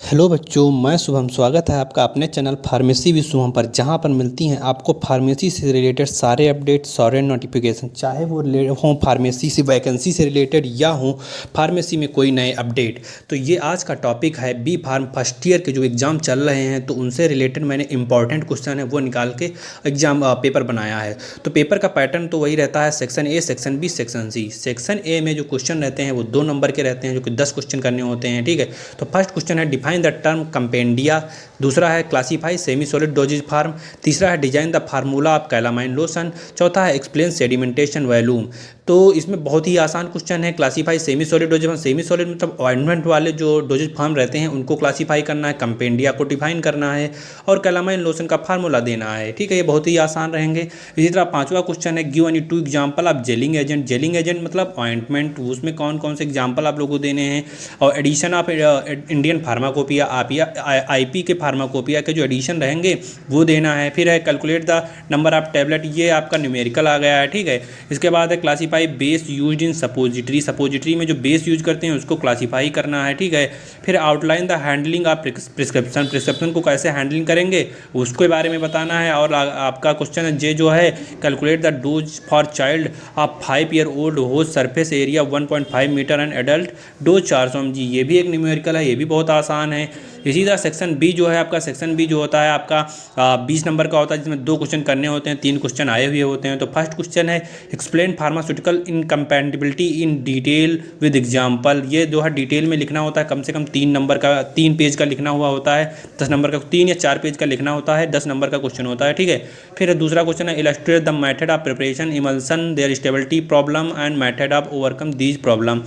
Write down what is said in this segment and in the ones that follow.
Hello बच्चों, मैं शुभम। स्वागत है आपका अपने चैनल फार्मेसी विद शुभम पर, जहां पर मिलती हैं आपको फार्मेसी से रिलेटेड सारे अपडेट, सारे नोटिफिकेशन, चाहे वो हों फार्मेसी से वैकेंसी से रिलेटेड या हों फार्मेसी में कोई नए अपडेट। तो ये आज का टॉपिक है बी फार्म फर्स्ट ईयर के जो एग्ज़ाम चल रहे हैं, तो उनसे रिलेटेड मैंने इंपॉर्टेंट क्वेश्चन है वो निकाल के एग्ज़ाम पेपर बनाया है। तो पेपर का पैटर्न तो वही रहता है, section A, section B, section C. Section A में जो क्वेश्चन रहते हैं वो 2 नंबर के रहते हैं, जो कि 10 क्वेश्चन करने होते हैं। ठीक है, तो फर्स्ट क्वेश्चन है डिफाइन द टर्म कंपेंडिया, दूसरा है classify semi solid dosage form, तीसरा है design the formula of calamine lotion, चौथा है एक्सप्लेन सेडिमेंटेशन वॉल्यूम। तो इसमें बहुत ही आसान क्वेश्चन है। Classify semi solid dosage form, semi solid मतलब ऑइंटमेंट वाले जो डोजेज फार्म रहते हैं उनको क्लासीफाई करना है, कंपेंडिया को डिफाइन करना है और कैलामाइन लोशन का फार्मूला देना है। ठीक है, ये बहुत ही आसान रहेंगे। इसी तरह पांचवा क्वेश्चन है give any 2 example of gelling agent. Gelling agent मतलब ऑइंटमेंट, उसमें कौन कौन से एग्जाम्पल आप लोगों को देने हैं। और एडिशन ऑफ इंडियन फार्माकोपिया, आप या आईपी के फार्माकोपिया के जो एडिशन रहेंगे वो देना है। फिर है calculate the number of tablet, ये आपका न्यूमेरिकल आ गया है। ठीक है, इसके बाद है classify base used in suppository, suppository में जो बेस यूज करते हैं उसको क्लासीफाई करना है। ठीक है, फिर outline the handling of prescription, prescription को कैसे हैंडलिंग करेंगे उसके बारे में बताना है। और आपका क्वेश्चन है जे जो है calculate the dose for child of 5 year old whose surface area 1.5 metre and adult dose 400 mg, ये भी एक न्यूमेरिकल है, ये भी बहुत आसान है। इसी तरह सेक्शन बी जो है आपका, सेक्शन बी जो होता है आपका 20 नंबर का होता है, जिसमें 2 क्वेश्चन करने होते हैं, 3 क्वेश्चन आए हुए होते हैं। तो फर्स्ट क्वेश्चन है explain pharmaceutical incompatibility in detail with example. ये जो है डिटेल में लिखना होता है, कम से कम 3 नंबर का, 3 पेज का लिखना हुआ होता है। 10 नंबर का 3 या 4 पेज का लिखना होता है, 10 नंबर का क्वेश्चन होता है। ठीक है, फिर दूसरा क्वेश्चन है illustrate the method of preparation emulsion there stability problem and method of overcome these problem.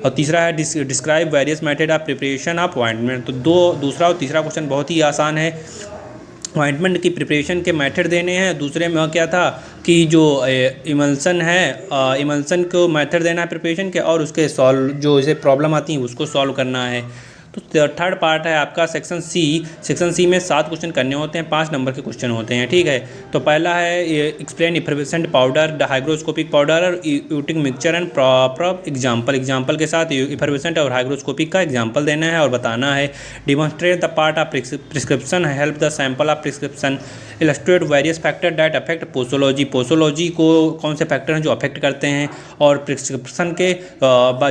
और तीसरा है describe various method of preparation of ointment. तो दूसरा और तीसरा क्वेश्चन बहुत ही आसान है। ऑइंटमेंट की प्रिपरेशन के मेथड देने हैं। दूसरे में क्या था कि जो इमल्सन है, इमल्सन को मेथड देना है प्रिपरेशन के, और उसके सॉल्व जो इसे प्रॉब्लम आती हैं उसको सॉल्व करना है। तो थर्ड पार्ट है आपका सेक्शन सी। सेक्शन सी में 7 क्वेश्चन करने होते हैं, 5 नंबर के क्वेश्चन होते हैं। ठीक है, तो पहला है explain effervescent powder, hygroscopic powder और eutectic mixture and proper example. Example के साथ इफर्वेसेंट और हाइग्रोस्कोपिक का एग्जाम्पल देना है और बताना है। Demonstrate the part of prescription, help the sample of prescription, illustrate various factor that affect posology, posology को कौन से फैक्टर हैं जो अफेक्ट करते हैं, और प्रिस्क्रिप्शन के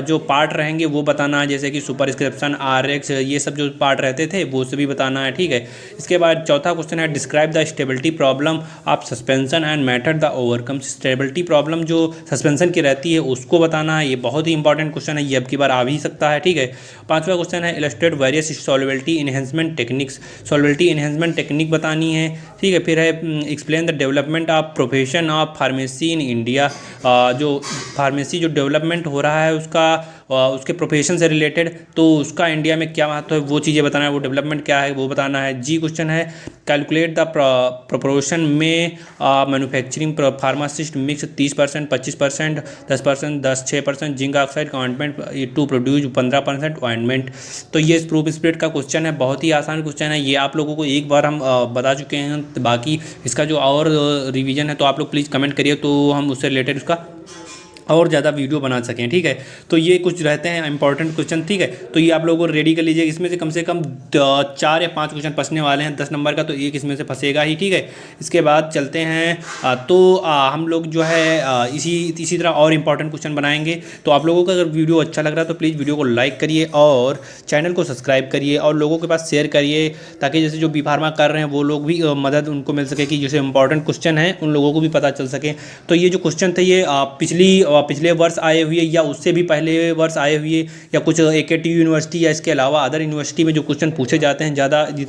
जो पार्ट रहेंगे वो बताना है, जैसे कि सुपरस्क्रिप्शन, RX, ये सब जो पार्ट रहते थे वो सभी बताना है। ठीक है, इसके बाद चौथा क्वेश्चन है describe the stability problem of suspension and method the overcome. Stability problem जो सस्पेंशन की रहती है उसको बताना है, ये बहुत ही इंपॉर्टेंट क्वेश्चन है, ये अब की बार आ भी सकता है। ठीक है, पांचवा क्वेश्चन है illustrate various solubility enhancement techniques, solubility enhancement technique बतानी है। ठीक है, फिर है explain the development of profession of pharmacy in India, जो फार्मेसी जो डेवलपमेंट हो रहा है उसका उसके प्रोफेशन से रिलेटेड, तो उसका इंडिया में क्या महत्व है वो चीज़ें बताना है, वो डेवलपमेंट क्या है वो बताना है। जी क्वेश्चन है कैलकुलेट द प्रोपोर्शन में manufacturing pharmacist mix 30%, 25%, 10%, 10-6% zinc oxide का ऑइंटमेंट टू प्रोड्यूस 15% ऑइंटमेंट। तो ये प्रूफ स्प्लिट का क्वेश्चन है, बहुत ही आसान क्वेश्चन है, ये आप लोगों को एक बार हम बता चुके हैं। बाकी इसका जो और रिवीजन है तो आप लोग प्लीज़ कमेंट करिए, तो हम उससे रिलेटेड उसका और ज़्यादा वीडियो बना सकें। ठीक है, तो ये कुछ रहते हैं इंपॉर्टेंट क्वेश्चन। ठीक है, तो ये आप लोगों को रेडी कर लीजिए, इसमें से कम 4 या 5 क्वेश्चन फंसने वाले हैं 10 नंबर का, तो एक इसमें से फंसेगा ही। ठीक है, इसके बाद चलते हैं तो हम लोग जो है इसी तरह और इंपॉर्टेंट क्वेश्चन बनाएंगे। तो आप लोगों का अगर वीडियो अच्छा लग रहा है तो प्लीज़ वीडियो को लाइक करिए और चैनल को सब्सक्राइब करिए और लोगों के पास शेयर करिए, ताकि जैसे जो बी फार्मा कर रहे हैं वो लोग भी मदद उनको मिल सके, कि जैसे इंपॉर्टेंट क्वेश्चन है उन लोगों को भी पता चल सके। तो ये जो क्वेश्चन थे ये पिछले वर्ष आए हुए या उससे भी पहले वर्ष आए हुए, या कुछ AKTU यूनिवर्सिटी या इसके अलावा अदर यूनिवर्सिटी में जो क्वेश्चन पूछे जाते हैं ज़्यादा